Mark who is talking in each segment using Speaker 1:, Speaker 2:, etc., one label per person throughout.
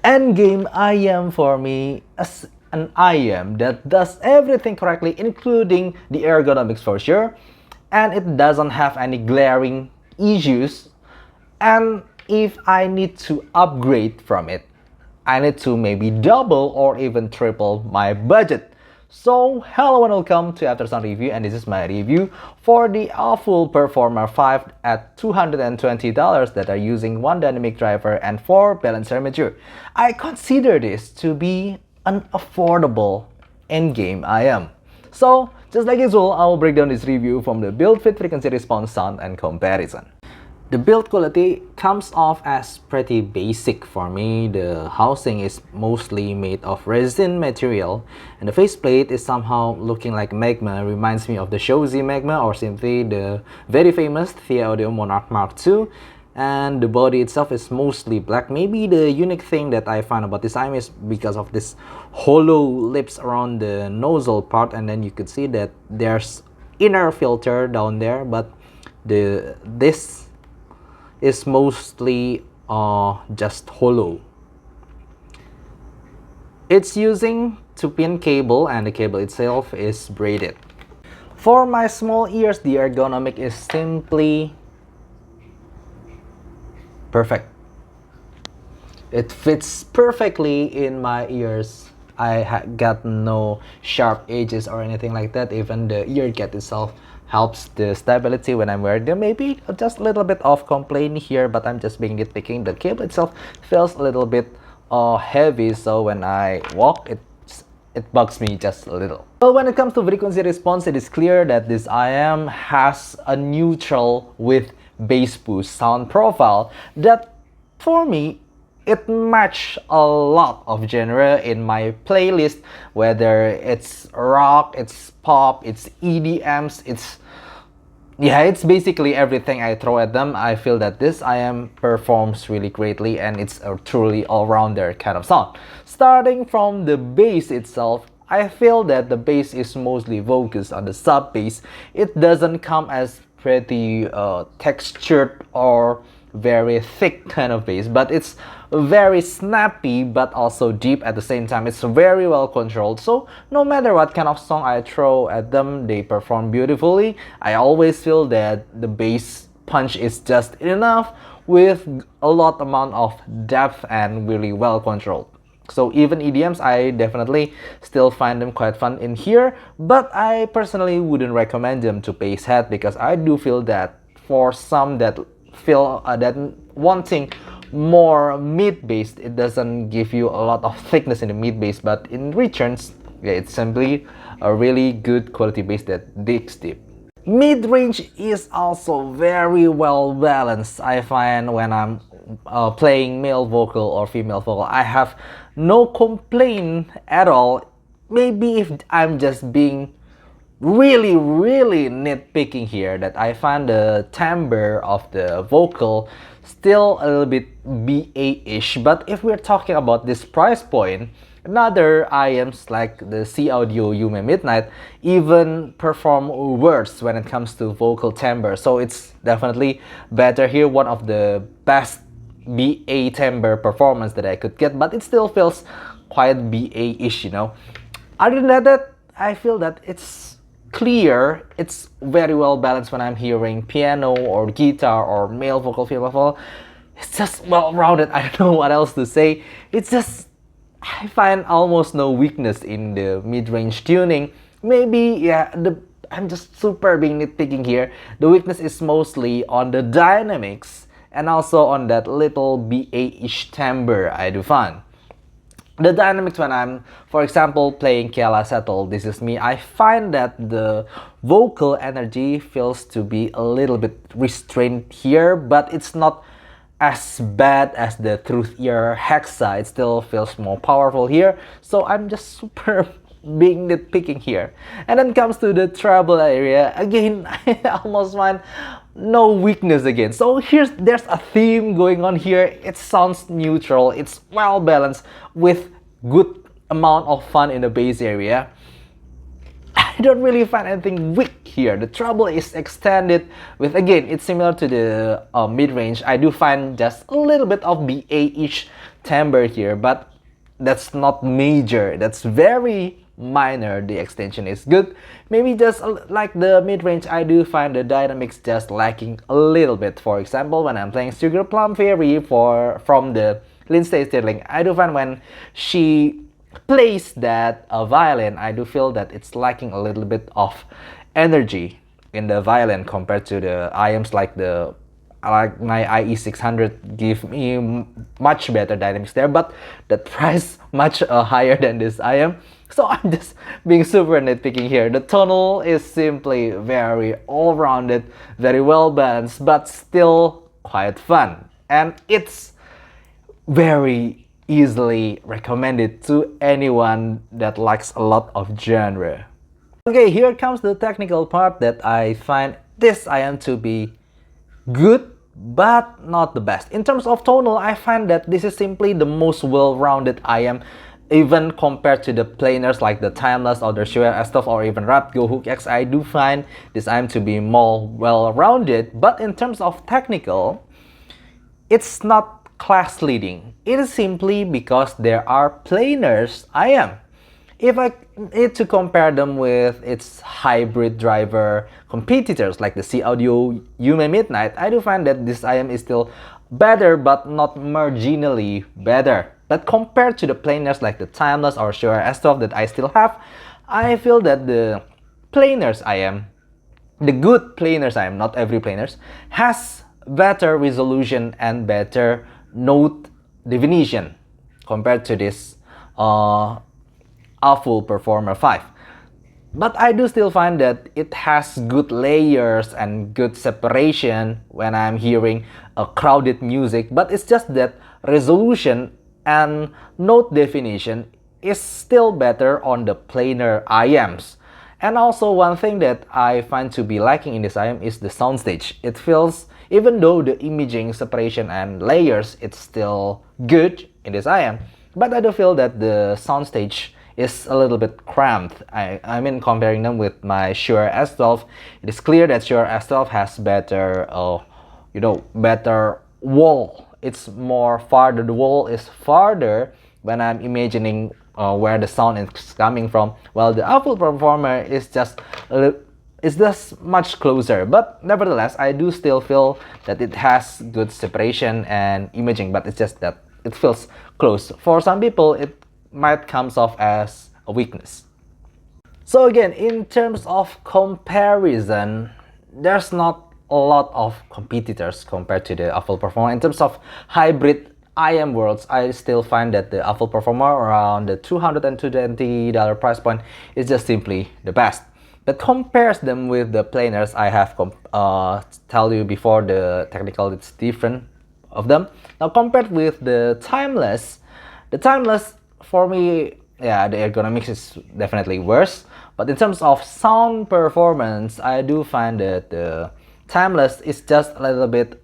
Speaker 1: Endgame IM for me is an IM that does everything correctly, including the ergonomics for sure, and it doesn't have any glaring issues. And if I need to upgrade from it, I need to maybe double or even triple my budget. So hello and welcome to Aftersound Review, and this is my review for the Aful Performer 5 at $220 that are using one dynamic driver and 4 balance armature. I consider this to be an affordable in-game IM. So just like usual, I will break down this review from the build, fit, frequency, response, sound, and comparison. The build quality comes off as pretty basic for me. The housing is mostly made of resin material, and the faceplate is somehow looking like magma. Reminds me of the Shuoer magma or simply the very famous Thea Audio Monarch Mark II. And the body itself is mostly black. Maybe the unique thing that I find about this IM is because of this hollow lips around the nozzle part, and then you could see that there's inner filter down there, but this is mostly just hollow. It's using 2-pin cable, and the cable itself is braided. For my small ears, the ergonomic is simply perfect. It fits perfectly in my ears. I got no sharp edges or anything like that. Even the ear gap itself helps the stability when I'm wearing them. Maybe just a little bit of complaint here, but I'm just being nitpicking. The cable itself feels a little bit heavy, so when I walk, it bugs me just a little. Well, when it comes to frequency response, it is clear that this IM has a neutral with bass boost sound profile that, for me, it matches a lot of genre in my playlist, whether it's rock, it's pop, it's EDMs, it's basically everything I throw at them. I feel that this IM performs really greatly, and it's a truly all-rounder kind of sound. Starting from the bass itself, I feel that the bass is mostly focused on the sub bass. It doesn't come as pretty textured or very thick kind of bass, but it's very snappy but also deep at the same time. It's very well controlled, so no matter what kind of song I throw at them, they perform beautifully. I always feel that the bass punch is just enough with a lot amount of depth and really well controlled. So even EDMs, I definitely still find them quite fun in here, but I personally wouldn't recommend them to bass head, because I do feel that for some that feel that wanting more mid bass, it doesn't give you a lot of thickness in the mid bass, but in returns, it's simply a really good quality bass that digs deep. Mid-range is also very well balanced. I find when I'm playing male vocal or female vocal, I have no complaint at all. Maybe if I'm just being really nitpicking here, that I find the timbre of the vocal still a little bit BA-ish. But if we're talking about this price point, another IMs like the C Audio Yume Midnight even perform worse when it comes to vocal timbre. So it's definitely better here, one of the best BA timbre performance that I could get, but it still feels quite BA-ish, you know. Other than that, I feel that it's clear, it's very well balanced when I'm hearing piano or guitar or male vocal, female vocal. It's just well rounded. I don't know what else to say. It's just, I find almost no weakness in the mid-range tuning. Maybe, I'm just super being nitpicking here. The weakness is mostly on the dynamics and also on that little BA-ish timbre I do find. The dynamics when I'm, for example, playing Kiala Settle, This Is Me, I find that the vocal energy feels to be a little bit restrained here, but it's not as bad as the Truth Ear Hexa. It still feels more powerful here, so I'm just super being nitpicking here. And then comes to the treble area, again, I almost find no weakness again. So there's a theme going on here. It sounds neutral, it's well balanced with good amount of fun in the bass area. I don't really find anything weak here. The treble is extended with, again, it's similar to the mid-range. I do find just a little bit of BA-ish timbre here, but that's not major. That's very minor. The extension is good. Maybe just like the mid-range, I do find the dynamics just lacking a little bit. For example, when I'm playing Sugar Plum Fairy from the Lindsay Stirling, I do find when she plays that violin, I do feel that it's lacking a little bit of energy in the violin compared to the IMs like my IE600 give me much better dynamics there, but the price much higher than this IM. So I'm just being super nitpicking here. The tonal is simply very all-rounded, very well balanced, but still quite fun. And it's very easily recommended to anyone that likes a lot of genre. Okay, here comes the technical part that I find this IM to be good, but not the best. In terms of tonal, I find that this is simply the most well-rounded IM, even compared to the planers like the Timeless or the Shuoer S12 or even Rapgo Hook X. I do find this IM to be more well-rounded, but in terms of technical, it's not class leading. It is simply because there are planers IM. If I need to compare them with its hybrid driver competitors like the C Audio Yume Midnight, I do find that this IM is still better, but not marginally better. But compared to the planers like the Timeless or Shuoer S12 that I still have, I feel that the planers IM, the good planers IM, not every planers, has better resolution and better note definition compared to this Aful Performer 5. But I do still find that it has good layers and good separation when I'm hearing a crowded music, but it's just that resolution and note definition is still better on the planar IMs. And also one thing that I find to be lacking in this IM is the soundstage. It feels, even though the imaging, separation and layers, it's still good in this IM, but I do feel that the soundstage is a little bit cramped. I mean, comparing them with my Shuoer S12, it is clear that Shuoer S12 has better, better wall. It's more farther, the wall is farther when I'm imagining where the sound is coming from, while the Aful Performer is just much closer. But nevertheless, I do still feel that it has good separation and imaging, but it's just that it feels close. For some people, it might comes off as a weakness. So again, in terms of comparison, there's not a lot of competitors compared to the Aful Performer. In terms of hybrid IM worlds, I still find that the Aful Performer around the $220 price point is just simply the best. But compares them with the planers, I have tell you before the technical, it's different of them. Now compared with the Timeless for me, yeah, the ergonomics is definitely worse. But in terms of sound performance, I do find that the Timeless is just a little bit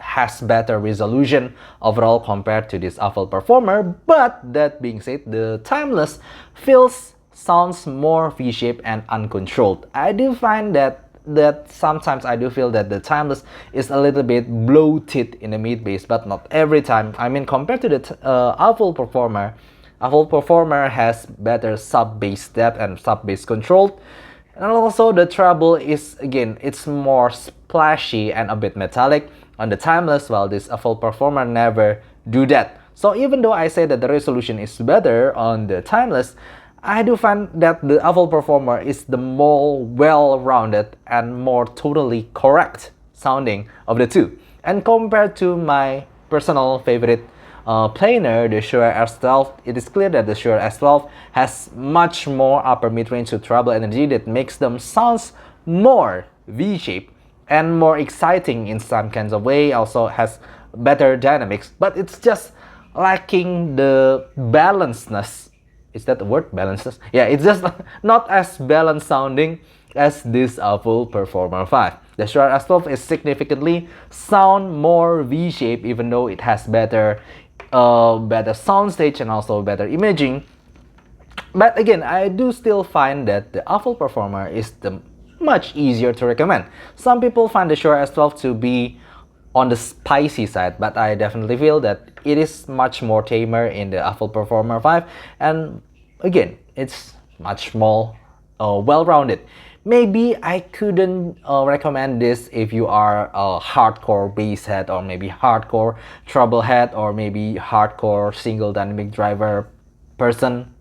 Speaker 1: has better resolution overall compared to this Aful Performer. But that being said, the Timeless sounds more V-shaped and uncontrolled. I do find that sometimes I do feel that the Timeless is a little bit bloated in the mid bass, but not every time. I mean, compared to the Aful Performer has better sub bass depth and sub bass control. And also the treble is, again, it's more splashy and a bit metallic on the Timeless, while this Aful Performer never do that. So even though I say that the resolution is better on the Timeless, I do find that the Aful Performer is the more well-rounded and more totally correct sounding of the two. And compared to my personal favorite planar, the Shuoer S12, it is clear that the Shuoer S12 has much more upper mid-range to treble energy that makes them sounds more V-shaped and more exciting in some kinds of way. Also has better dynamics, but it's just lacking the balancedness. Is that the word, balancedness? Yeah, it's just not as balanced sounding as this Aful Performer 5. The Shuoer S12 is significantly sound more V-shaped, even though it has better soundstage and also better imaging. But again, I do still find that the Aful Performer is the much easier to recommend. Some people find the Shuoer S12 to be on the spicy side, but I definitely feel that it is much more tamer in the Aful Performer 5, and again, it's much more well-rounded. Maybe I couldn't recommend this if you are a hardcore bass head, or maybe hardcore treble head, or maybe hardcore single dynamic driver person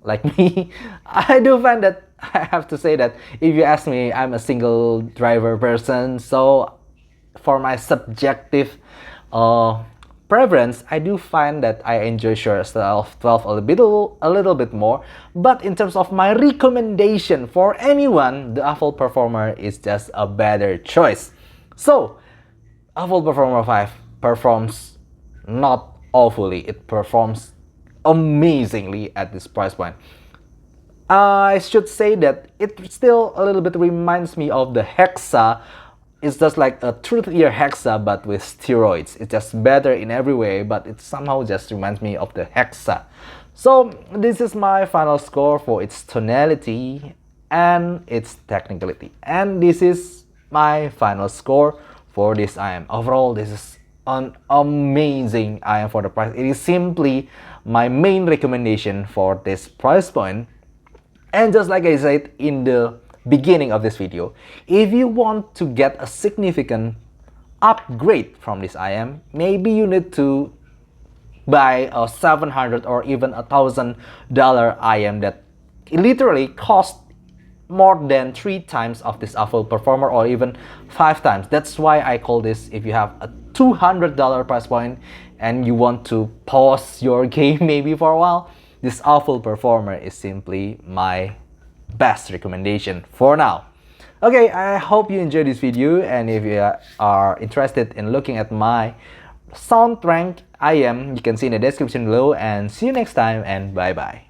Speaker 1: like me. I do find that I have to say that if you ask me, I'm a single driver person, so for my subjective uh, preference, I do find that I enjoy Shuoer S12 a little bit more. But in terms of my recommendation for anyone, the Aful Performer is just a better choice. So, Aful Performer 5 performs not awfully, it performs amazingly at this price point. I should say that it still a little bit reminds me of the Hexa. It's just like a truthier Hexa but with steroids. It's just better in every way, but it somehow just reminds me of the Hexa. So this is my final score for its tonality and its technicality. And this is my final score for this IM. Overall, this is an amazing IM for the price. It is simply my main recommendation for this price point. And just like I said in the beginning of this video, if you want to get a significant upgrade from this IM, maybe you need to buy a $700 or even $1,000 IM that literally cost more than 3 times of this Aful Performer, or even 5 times. That's why I call this, if you have a $200 price point and you want to pause your game maybe for a while, this Aful Performer is simply my best recommendation for now. Okay, I hope you enjoyed this video, and if you are interested in looking at my sound rank IM, you can see in the description below, and see you next time, and bye bye.